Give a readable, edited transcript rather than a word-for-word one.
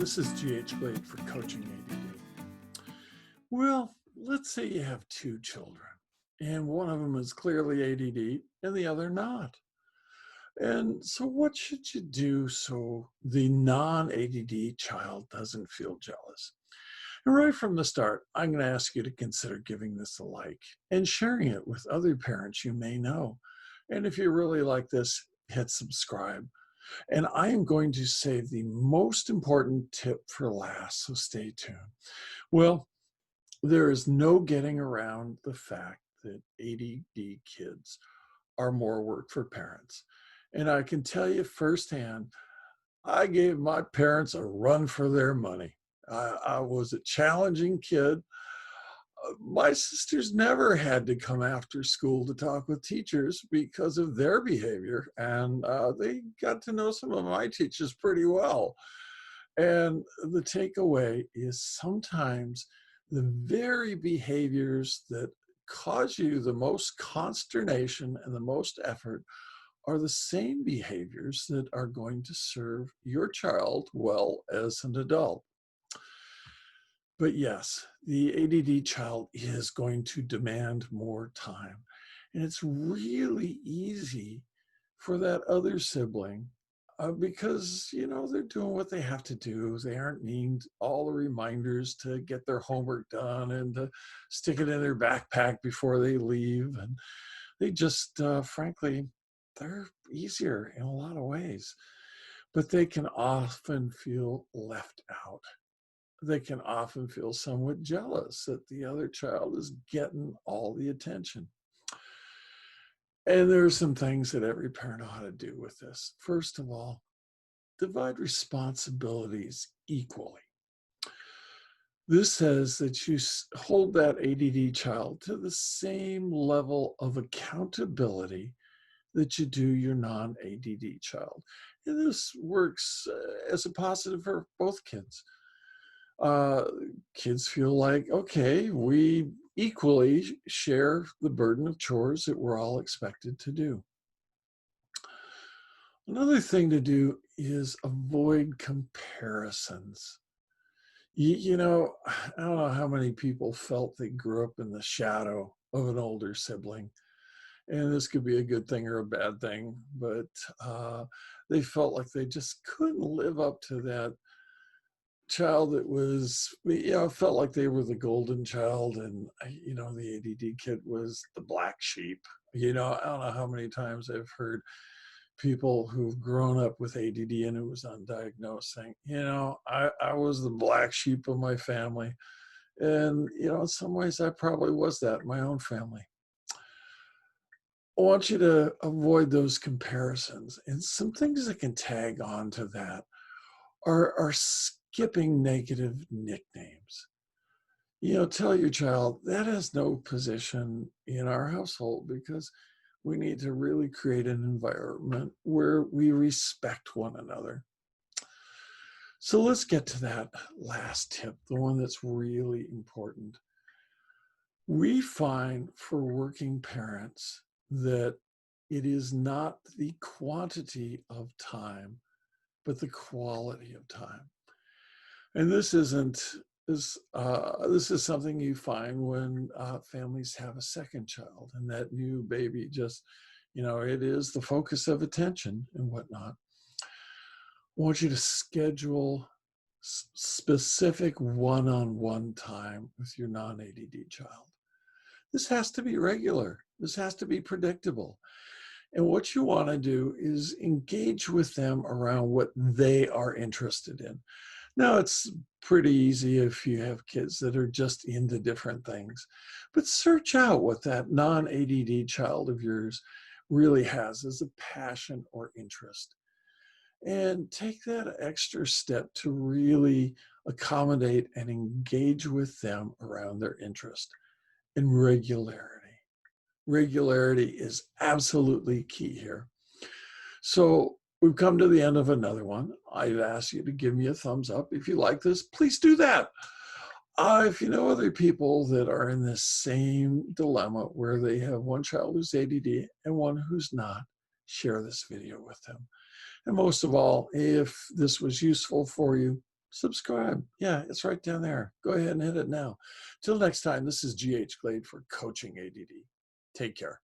this is GH Blade for Coaching ADD. Well, let's say you have two children, and one of them is clearly ADD and the other not. And so what should you do so the non-ADD child doesn't feel jealous? And right from the start, I'm going to ask you to consider giving this a like and sharing it with other parents you may know. And if you really like this, hit subscribe. And I am going to save the most important tip for last, so stay tuned. Well, there is no getting around the fact that ADD kids are more work for parents. And I can tell you firsthand, I gave my parents a run for their money. I was a challenging kid. My sisters never had to come after school to talk with teachers because of their behavior. And they got to know some of my teachers pretty well. And the takeaway is sometimes the very behaviors that cause you the most consternation and the most effort are the same behaviors that are going to serve your child well as an adult. But yes, the ADD child is going to demand more time. And it's really easy for that other sibling because, they're doing what they have to do. They aren't needing all the reminders to get their homework done and to stick it in their backpack before they leave. And they just, frankly, they're easier in a lot of ways. But they can often feel left out. They can often feel somewhat jealous that the other child is getting all the attention. And there are some things that every parent ought to do with this. First of all, divide responsibilities equally. This says that you hold that ADD child to the same level of accountability that you do your non-ADD child. And this works as a positive for both kids. Kids feel like, okay, we equally share the burden of chores that we're all expected to do. Another thing to do is avoid comparisons. I don't know how many people felt they grew up in the shadow of an older sibling. And this could be a good thing or a bad thing, but they felt like they just couldn't live up to that child that was, felt like they were the golden child, and the ADD kid was the black sheep. I don't know how many times I've heard people who've grown up with ADD and it was undiagnosed saying, I was the black sheep of my family. And, in some ways I probably was that in my own family. I want you to avoid those comparisons. And some things that can tag on to that are skipping negative nicknames. Tell your child that has no position in our household because we need to really create an environment where we respect one another. So let's get to that last tip, the one that's really important. We find for working parents that it is not the quantity of time, but the quality of time. And this is something you find when families have a second child and that new baby just, it is the focus of attention and whatnot. I want you to schedule specific one-on-one time with your non-ADD child. This has to be regular. This has to be predictable. And what you want to do is engage with them around what they are interested in. Now, it's pretty easy if you have kids that are just into different things, but search out what that non-ADD child of yours really has as a passion or interest. And take that extra step to really accommodate and engage with them around their interest. And regularity. Regularity is absolutely key here. So we've come to the end of another one. I've asked you to give me a thumbs up. If you like this, please do that. If you know other people that are in this same dilemma where they have one child who's ADD and one who's not, share this video with them. And most of all, if this was useful for you, subscribe. Yeah, it's right down there. Go ahead and hit it now. Till next time, this is GH Glade for Coaching ADD. Take care.